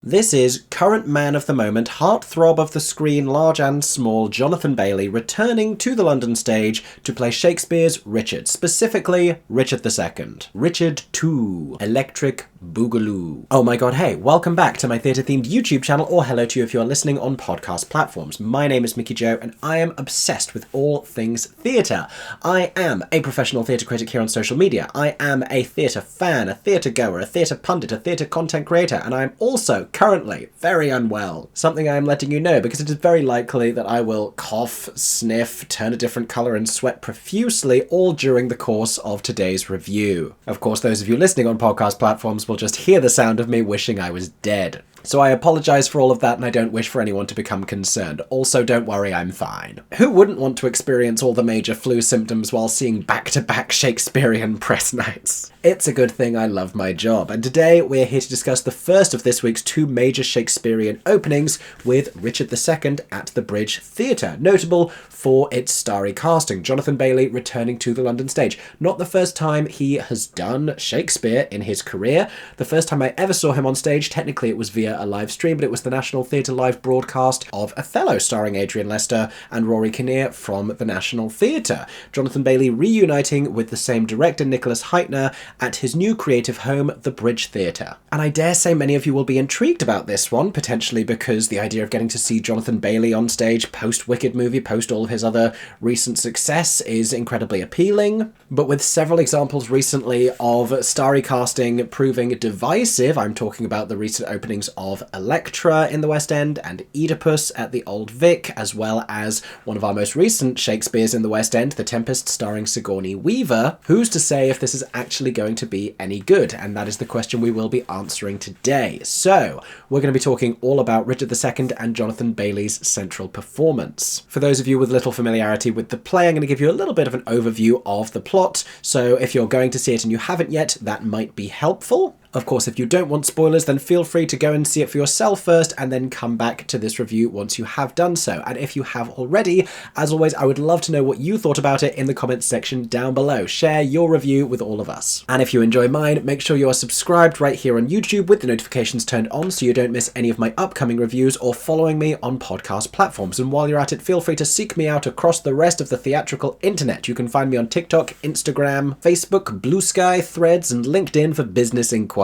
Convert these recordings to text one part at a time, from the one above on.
This is current man of the moment, heartthrob of the screen, large and small, Jonathan Bailey, returning to the London stage to play Shakespeare's Richard, specifically Richard II. Richard II, Electric Boogaloo. Oh my god, hey, welcome back to my theatre-themed YouTube channel, or hello to you if you're listening on podcast platforms. My name is Mickey Joe, and I am obsessed with all things theatre. I am a professional theatre critic here on social media. I am a theatre fan, a theatre goer, a theatre pundit, a theatre content creator, and I am also currently very unwell. Something I am letting you know because it is very likely that I will cough, sniff, turn a different colour and sweat profusely all during the course of today's review. Of course, those of you listening on podcast platforms will just hear the sound of me wishing I was dead. So I apologise for all of that, and I don't wish for anyone to become concerned. Also, don't worry, I'm fine. Who wouldn't want to experience all the major flu symptoms while seeing back-to-back Shakespearean press nights? It's a good thing I love my job, and today we're here to discuss the first of this week's two major Shakespearean openings with Richard II at the Bridge Theatre, notable for its starry casting. Jonathan Bailey returning to the London stage. Not the first time he has done Shakespeare in his career. The first time I ever saw him on stage, technically it was via a live stream, but it was the National Theatre live broadcast of Othello starring Adrian Lester and Rory Kinnear from the National Theatre. Jonathan Bailey reuniting with the same director, Nicholas Heitner, at his new creative home, the Bridge Theatre. And I dare say many of you will be intrigued about this one, potentially because the idea of getting to see Jonathan Bailey on stage post-Wicked movie, post all of his other recent success, is incredibly appealing. But with several examples recently of starry casting proving divisive, I'm talking about the recent openings of Electra in the West End and Oedipus at the Old Vic, as well as one of our most recent Shakespeares in the West End, The Tempest starring Sigourney Weaver. Who's to say if this is actually going to be any good? And that is the question we will be answering today. So, we're going to be talking all about Richard II and Jonathan Bailey's central performance. For those of you with little familiarity with the play, I'm going to give you a little bit of an overview of the plot, so if you're going to see it and you haven't yet, that might be helpful. Of course, if you don't want spoilers, then feel free to go and see it for yourself first and then come back to this review once you have done so. And if you have already, as always, I would love to know what you thought about it in the comments section down below. Share your review with all of us. And if you enjoy mine, make sure you are subscribed right here on YouTube with the notifications turned on so you don't miss any of my upcoming reviews, or following me on podcast platforms. And while you're at it, feel free to seek me out across the rest of the theatrical internet. You can find me on TikTok, Instagram, Facebook, Blue Sky, Threads, and LinkedIn for business inquiries.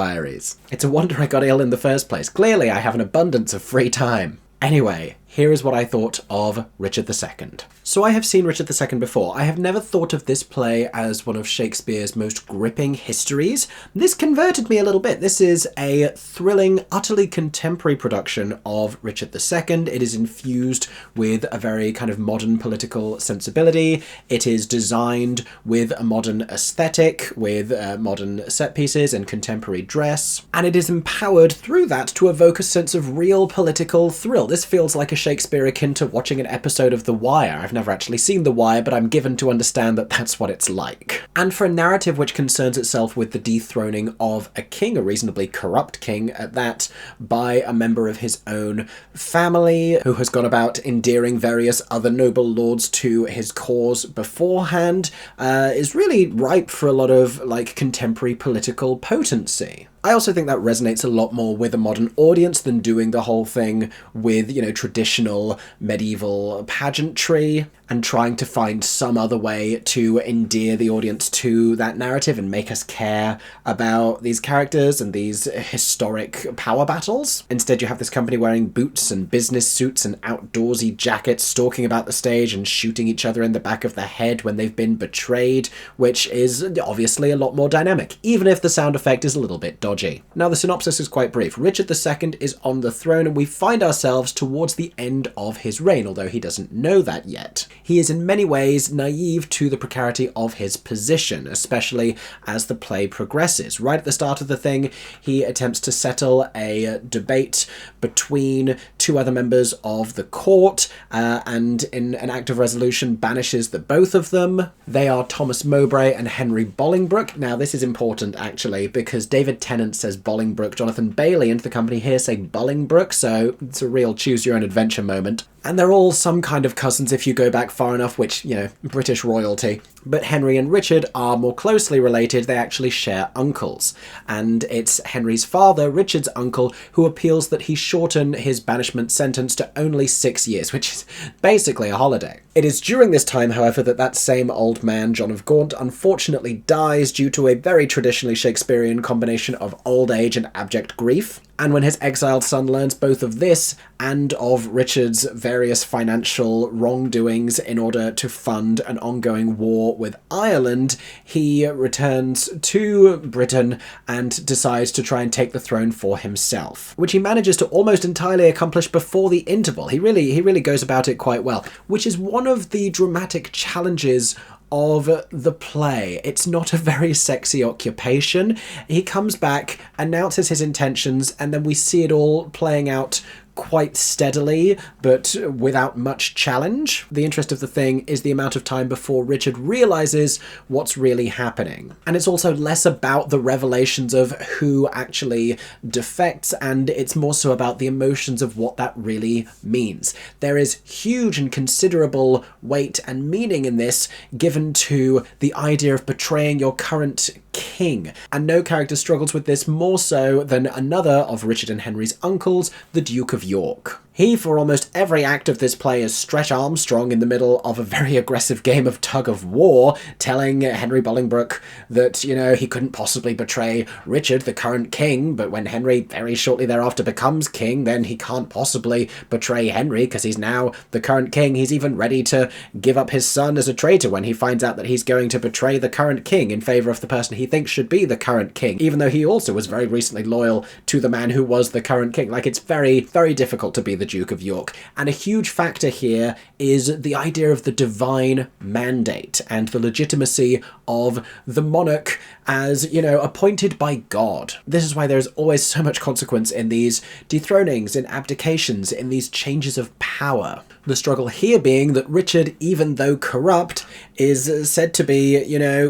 It's a wonder I got ill in the first place. Clearly, I have an abundance of free time. Anyway, here is what I thought of Richard II. So I have seen Richard II before. I have never thought of this play as one of Shakespeare's most gripping histories. This converted me a little bit. This is a thrilling, utterly contemporary production of Richard II. It is infused with a very kind of modern political sensibility. It is designed with a modern aesthetic, with modern set pieces and contemporary dress. And it is empowered through that to evoke a sense of real political thrill. This feels like a Shakespeare akin to watching an episode of The Wire. I've never actually seen The Wire, but I'm given to understand that that's what it's like. And for a narrative which concerns itself with the dethroning of a king, a reasonably corrupt king at that, by a member of his own family, who has gone about endearing various other noble lords to his cause beforehand, is really ripe for a lot of, contemporary political potency. I also think that resonates a lot more with a modern audience than doing the whole thing with, traditional medieval pageantry and trying to find some other way to endear the audience to that narrative and make us care about these characters and these historic power battles. Instead, you have this company wearing boots and business suits and outdoorsy jackets, stalking about the stage and shooting each other in the back of the head when they've been betrayed, which is obviously a lot more dynamic, even if the sound effect is a little bit dodgy. Now, the synopsis is quite brief. Richard II is on the throne, and we find ourselves towards the end of his reign, although he doesn't know that yet. He is in many ways naive to the precarity of his position, especially as the play progresses. Right at the start of the thing, he attempts to settle a debate between two other members of the court, and in an act of resolution banishes the both of them. They are Thomas Mowbray and Henry Bolingbroke. Now, this is important, actually, because David Tennant says Bolingbroke, Jonathan Bailey and the company here say Bolingbroke, so it's a real choose-your-own-adventure moment. And they're all some kind of cousins if you go back far enough, which, British royalty. But Henry and Richard are more closely related. They actually share uncles. And it's Henry's father, Richard's uncle, who appeals that he shorten his banishment sentence to only 6 years, which is basically a holiday. It is during this time, however, that same old man, John of Gaunt, unfortunately dies due to a very traditionally Shakespearean combination of old age and abject grief. And when his exiled son learns both of this and of Richard's various financial wrongdoings in order to fund an ongoing war with Ireland, he returns to Britain and decides to try and take the throne for himself, which he manages to almost entirely accomplish before the interval. He really goes about it quite well, which is one of the dramatic challenges of the play. It's not a very sexy occupation. He comes back, announces his intentions, and then we see it all playing out quite steadily, but without much challenge. The interest of the thing is the amount of time before Richard realizes what's really happening. And it's also less about the revelations of who actually defects, and it's more so about the emotions of what that really means. There is huge and considerable weight and meaning in this given to the idea of betraying your current king, and no character struggles with this more so than another of Richard and Henry's uncles, the Duke of York. He, for almost every act of this play, is Stretch Armstrong in the middle of a very aggressive game of tug-of-war, telling Henry Bolingbroke that, he couldn't possibly betray Richard, the current king, but when Henry very shortly thereafter becomes king, then he can't possibly betray Henry, because he's now the current king. He's even ready to give up his son as a traitor when he finds out that he's going to betray the current king in favour of the person he thinks should be the current king, even though he also was very recently loyal to the man who was the current king. Like, it's very, very difficult to be the Duke of York. And a huge factor here is the idea of the divine mandate and the legitimacy of the monarch as, appointed by God. This is why there's always so much consequence in these dethronings, in abdications, in these changes of power. The struggle here being that Richard, even though corrupt, is said to be,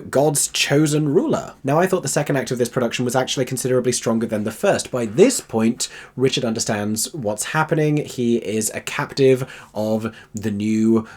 God's chosen ruler. Now, I thought the second act of this production was actually considerably stronger than the first. By this point, Richard understands what's happening. He is a captive of the new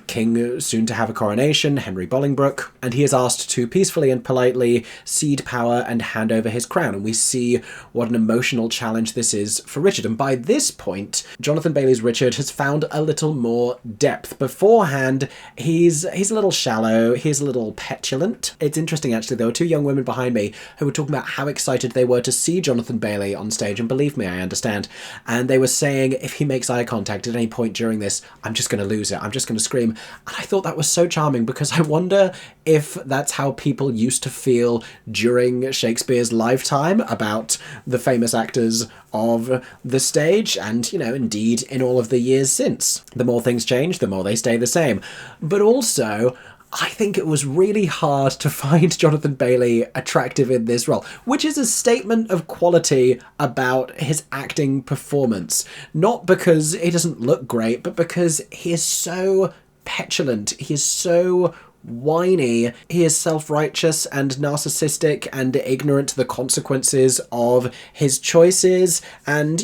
king, soon to have a coronation, Henry Bolingbroke, and he is asked to peacefully and politely cede power and hand over his crown. And we see what an emotional challenge this is for Richard. And by this point, Jonathan Bailey's Richard has found a little more depth. Beforehand, he's a little shallow, he's a little petulant. It's interesting, actually, there were two young women behind me who were talking about how excited they were to see Jonathan Bailey on stage, and believe me, I understand. And they were saying, if he makes eye contact at any point during this, I'm just going to lose it, I'm just going to scream. And I thought that was so charming, because I wonder if that's how people used to feel during Shakespeare's lifetime about the famous actors of the stage, and, indeed in all of the years since. The more things change, the more they stay the same. But also, I think it was really hard to find Jonathan Bailey attractive in this role, which is a statement of quality about his acting performance. Not because he doesn't look great, but because he is so petulant, he is so whiny, he is self-righteous and narcissistic and ignorant to the consequences of his choices, and,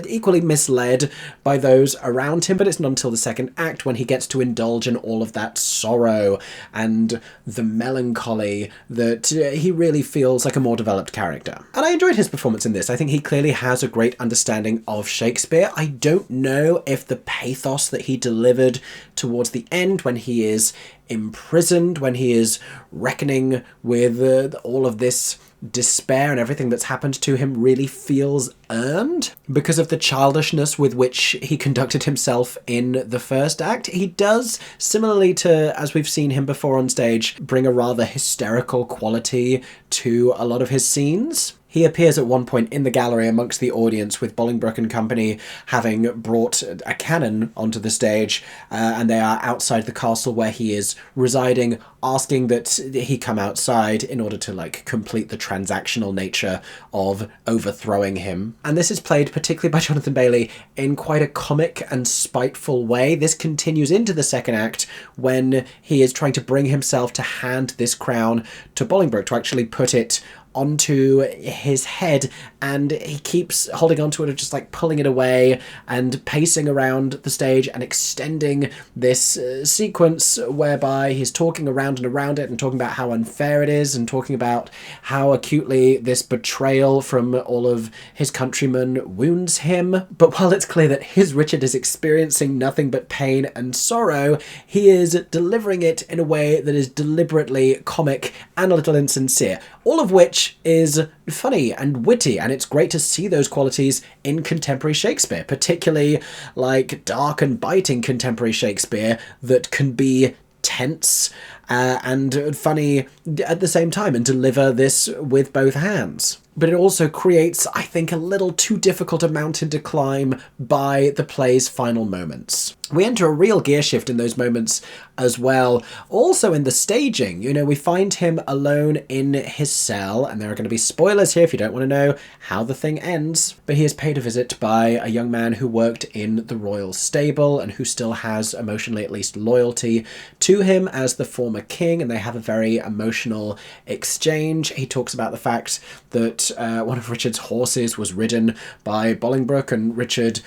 equally misled by those around him. But it's not until the second act when he gets to indulge in all of that sorrow and the melancholy that he really feels like a more developed character. And I enjoyed his performance in this. I think he clearly has a great understanding of Shakespeare. I don't know if the pathos that he delivered towards the end, when he is imprisoned, when he is reckoning with all of this despair and everything that's happened to him, really feels earned because of the childishness with which he conducted himself in the first act. He does, similarly to as we've seen him before on stage, bring a rather hysterical quality to a lot of his scenes. He appears at one point in the gallery amongst the audience with Bolingbroke and company having brought a cannon onto the stage, and they are outside the castle where he is residing, asking that he come outside in order to complete the transactional nature of overthrowing him. And this is played particularly by Jonathan Bailey in quite a comic and spiteful way. This continues into the second act when he is trying to bring himself to hand this crown to Bolingbroke, to actually put it onto his head, and he keeps holding onto it and just like pulling it away and pacing around the stage and extending this sequence whereby he's talking around and around it and talking about how unfair it is and talking about how acutely this betrayal from all of his countrymen wounds him. But while it's clear that his Richard is experiencing nothing but pain and sorrow, he is delivering it in a way that is deliberately comic and a little insincere, all of which is funny and witty, and it's great to see those qualities in contemporary Shakespeare, particularly like dark and biting contemporary Shakespeare that can be tense and funny at the same time and deliver this with both hands. But it also creates, I think, a little too difficult a mountain to climb by the play's final moments. We enter a real gear shift in those moments as well. Also in the staging, you know, we find him alone in his cell, and there are going to be spoilers here if you don't want to know how the thing ends, but he is paid a visit by a young man who worked in the royal stable and who still has emotionally at least loyalty to him as the former king, and they have a very emotional exchange. He talks about the fact that one of Richard's horses was ridden by Bolingbroke, and Richard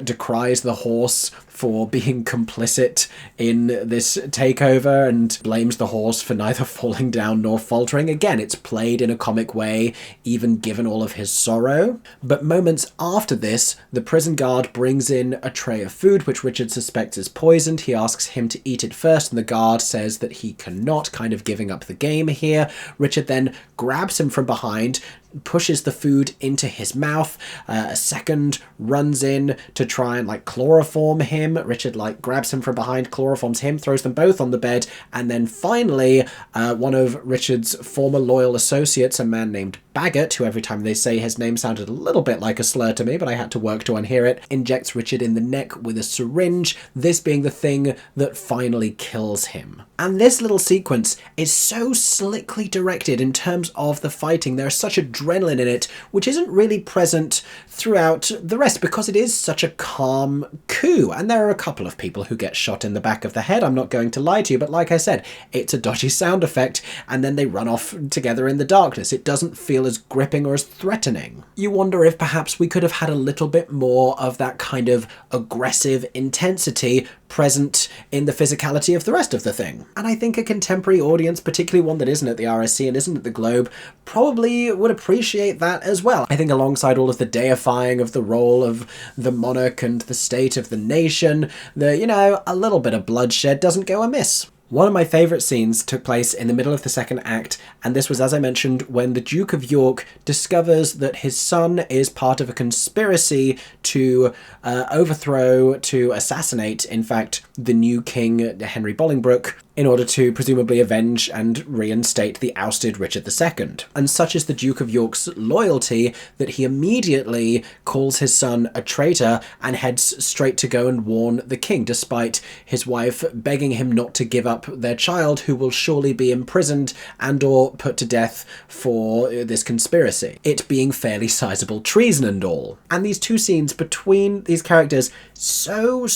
decries the horse for being complicit in this takeover and blames the horse for neither falling down nor faltering. Again, it's played in a comic way, even given all of his sorrow. But moments after this, the prison guard brings in a tray of food, which Richard suspects is poisoned. He asks him to eat it first, and the guard says that he cannot, kind of giving up the game here. Richard then grabs him from behind, pushes the food into his mouth. A second runs in to try and like chloroform him. Richard like grabs him from behind, chloroforms him, throws them both on the bed, and then finally one of Richard's former loyal associates, a man named Baggett, who every time they say his name sounded a little bit like a slur to me, but I had to work to unhear it, injects Richard in the neck with a syringe, this being the thing that finally kills him. And this little sequence is so slickly directed in terms of the fighting. There's such adrenaline in it, which isn't really present throughout the rest because it is such a calm coup. And there are a couple of people who get shot in the back of the head, I'm not going to lie to you, but like I said, it's a dodgy sound effect, and then they run off together in the darkness. It doesn't feel as gripping or as threatening. You wonder if perhaps we could have had a little bit more of that kind of aggressive intensity present in the physicality of the rest of the thing. And I think a contemporary audience, particularly one that isn't at the RSC and isn't at the Globe, probably would appreciate that as well. I think alongside all of the deifying of the role of the monarch and the state of the nation, a little bit of bloodshed doesn't go amiss. One of my favourite scenes took place in the middle of the second act, and this was, as I mentioned, when the Duke of York discovers that his son is part of a conspiracy to assassinate, in fact, the new king, Henry Bolingbroke, in order to presumably avenge and reinstate the ousted Richard II. And such is the Duke of York's loyalty that he immediately calls his son a traitor and heads straight to go and warn the king, despite his wife begging him not to give up their child, who will surely be imprisoned and or put to death for this conspiracy, it being fairly sizable treason and all. And these two scenes between these characters, so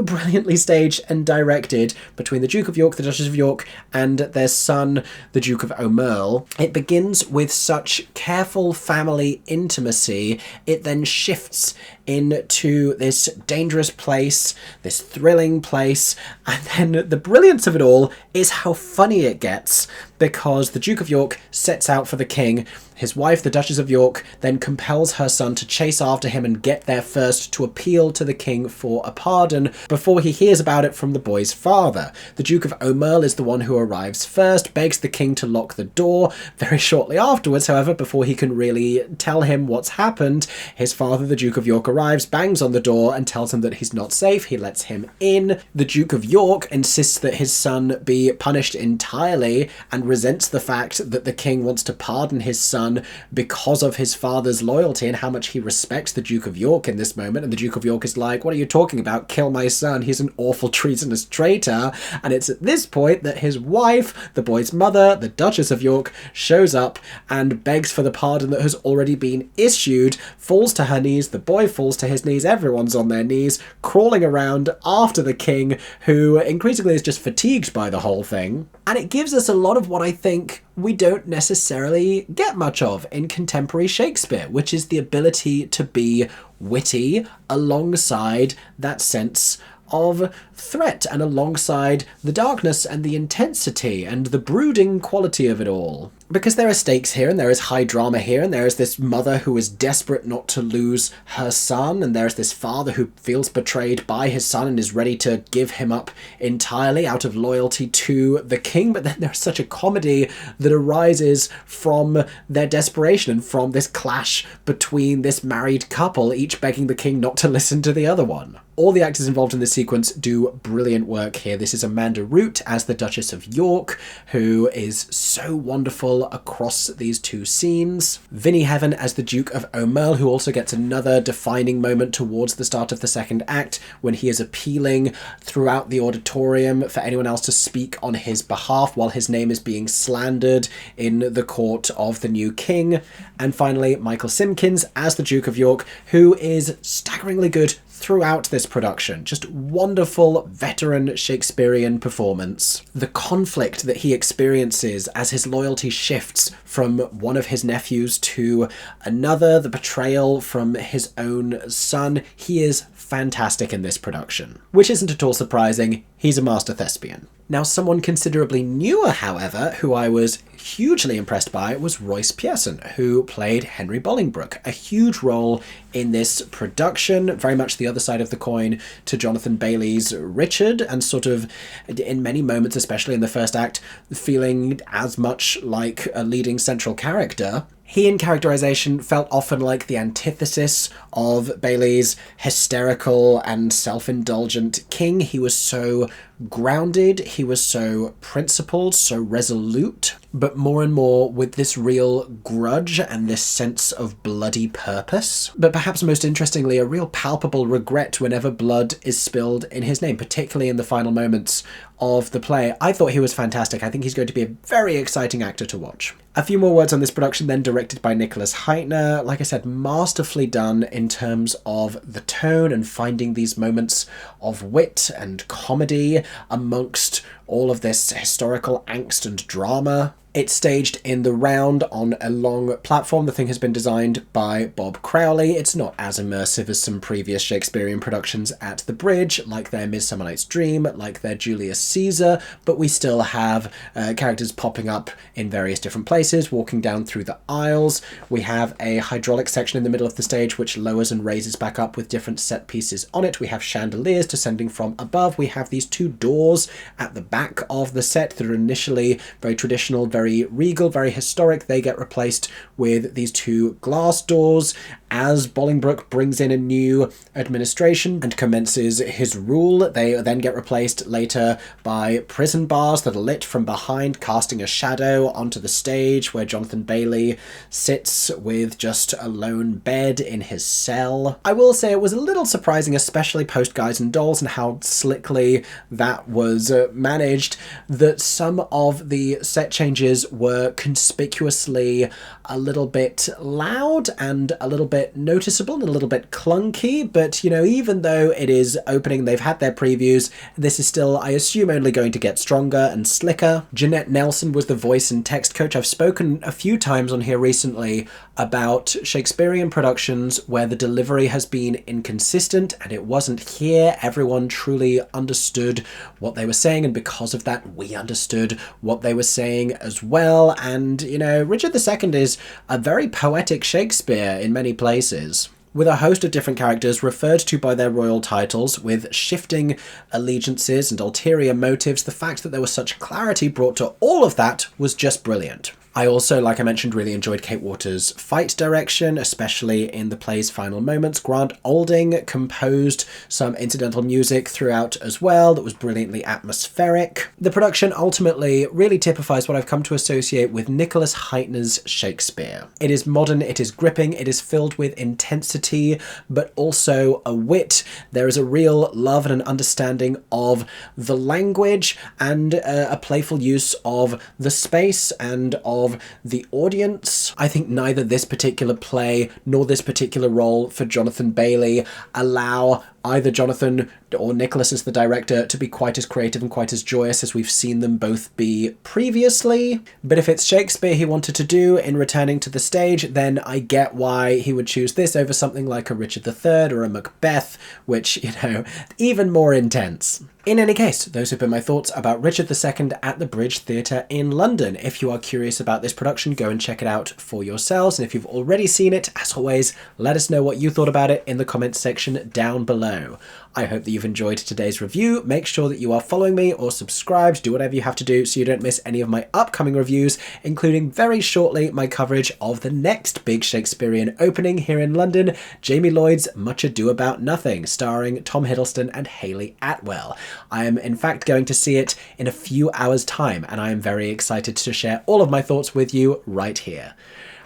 brilliantly staged and directed, between the Duke of York, the Duchess of York, and their son, the Duke of O'Merle. It begins with such careful family intimacy. It then shifts into this dangerous place, this thrilling place, and then the brilliance of it all is how funny it gets, because the Duke of York sets out for the king. His wife, the Duchess of York, then compels her son to chase after him and get there first to appeal to the king for a pardon before he hears about it from the boy's father. The Duke of O'Merle is the one who arrives first, begs the king to lock the door. Very shortly afterwards, however, before he can really tell him what's happened, his father, the Duke of York, arrives, bangs on the door and tells him that he's not safe. He lets him in. The Duke of York insists that his son be punished entirely and resents the fact that the king wants to pardon his son because of his father's loyalty and how much he respects the Duke of York in this moment. And the Duke of York is like, what are you talking about? Kill my son. He's an awful treasonous traitor. And it's at this point that his wife, the boy's mother, the Duchess of York, shows up and begs for the pardon that has already been issued, falls to her knees, the boy falls falls to his knees. Everyone's on their knees, crawling around after the king, who increasingly is just fatigued by the whole thing. And it gives us a lot of what I think we don't necessarily get much of in contemporary Shakespeare, which is the ability to be witty alongside that sense of threat and alongside the darkness and the intensity and the brooding quality of it all. Because there are stakes here, and there is high drama here, and there is this mother who is desperate not to lose her son, and there is this father who feels betrayed by his son and is ready to give him up entirely out of loyalty to the king. But then there's such a comedy that arises from their desperation and from this clash between this married couple, each begging the king not to listen to the other one. All the actors involved in this sequence do brilliant work here. This is Amanda Root as the Duchess of York, who is so wonderful across these two scenes. Vinnie Heaven as the Duke of O'Merle, who also gets another defining moment towards the start of the second act when he is appealing throughout the auditorium for anyone else to speak on his behalf while his name is being slandered in the court of the new king. And finally, Michael Simkins as the Duke of York, who is staggeringly good throughout this production. Just wonderful veteran Shakespearean performance. The conflict that he experiences as his loyalty shifts from one of his nephews to another, the betrayal from his own son, he is fantastic in this production. Which isn't at all surprising, he's a master thespian. Now, someone considerably newer, however, who I was hugely impressed by was Royce Pearson, who played Henry Bolingbroke. A huge role in this production, very much the other side of the coin to Jonathan Bailey's Richard, and sort of, in many moments, especially in the first act, feeling as much like a leading central character. He, in characterization, felt often like the antithesis of Bailey's hysterical and self-indulgent king. He was so grounded, he was so principled, so resolute, but more and more with this real grudge and this sense of bloody purpose. But perhaps most interestingly, a real palpable regret whenever blood is spilled in his name, particularly in the final moments of the play. I thought he was fantastic. I think he's going to be a very exciting actor to watch. A few more words on this production then, directed by Nicholas Heitner. Like I said, masterfully done in terms of the tone and finding these moments of wit and comedy amongst all of this historical angst and drama. It's staged in the round on a long platform. The thing has been designed by Bob Crowley. It's not as immersive as some previous Shakespearean productions at the Bridge, like their Midsummer Night's Dream, like their Julius Caesar, but we still have characters popping up in various different places, walking down through the aisles. We have a hydraulic section in the middle of the stage which lowers and raises back up with different set pieces on it. We have chandeliers descending from above. We have these two doors at the back of the set that are initially very traditional, very regal, very historic. They get replaced with these two glass doors as Bolingbroke brings in a new administration and commences his rule. They then get replaced later by prison bars that are lit from behind, casting a shadow onto the stage where Jonathan Bailey sits with just a lone bed in his cell. I will say it was a little surprising, especially post Guys and Dolls and how slickly that was managed, that some of the set changes were conspicuously a little bit loud and a little bit noticeable and a little bit clunky. But, you know, even though it is opening, they've had their previews, this is still, I assume, only going to get stronger and slicker. Jeanette Nelson was the voice and text coach. I've spoken a few times on here recently about Shakespearean productions where the delivery has been inconsistent, and it wasn't here. Everyone truly understood what they were saying, and because of that, we understood what they were saying as well. And, you know, Richard II is a very poetic Shakespeare in many places, with a host of different characters referred to by their royal titles, with shifting allegiances and ulterior motives. The fact that there was such clarity brought to all of that was just brilliant. I also, like I mentioned, really enjoyed Kate Waters' fight direction, especially in the play's final moments. Grant Olding composed some incidental music throughout as well that was brilliantly atmospheric. The production ultimately really typifies what I've come to associate with Nicholas Heitner's Shakespeare. It is modern, it is gripping, it is filled with intensity, but also a wit. There is a real love and an understanding of the language and a playful use of the space and of of the audience. I think neither this particular play nor this particular role for Jonathan Bailey allow either Jonathan or Nicholas as the director to be quite as creative and quite as joyous as we've seen them both be previously. But if it's Shakespeare he wanted to do in returning to the stage, then I get why he would choose this over something like a Richard III or a Macbeth, which, you know, even more intense. In any case, those have been my thoughts about Richard II at the Bridge Theatre in London. If you are curious about this production, go and check it out for yourselves. And if you've already seen it, as always, let us know what you thought about it in the comments section down below. I hope that you've enjoyed today's review. Make sure that you are following me or subscribed. Do whatever you have to do so you don't miss any of my upcoming reviews, including very shortly my coverage of the next big Shakespearean opening here in London, Jamie Lloyd's Much Ado About Nothing, starring Tom Hiddleston and Hayley Atwell. I am in fact going to see it in a few hours' time, and I am very excited to share all of my thoughts with you right here.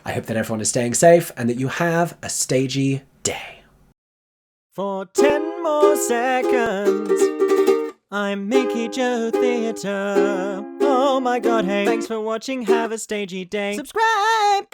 I hope that everyone is staying safe and that you have a stagey day. For 10 more seconds, I'm Mickey Joe Theatre. Oh my god, hey, thanks for watching, have a stagey day. Subscribe!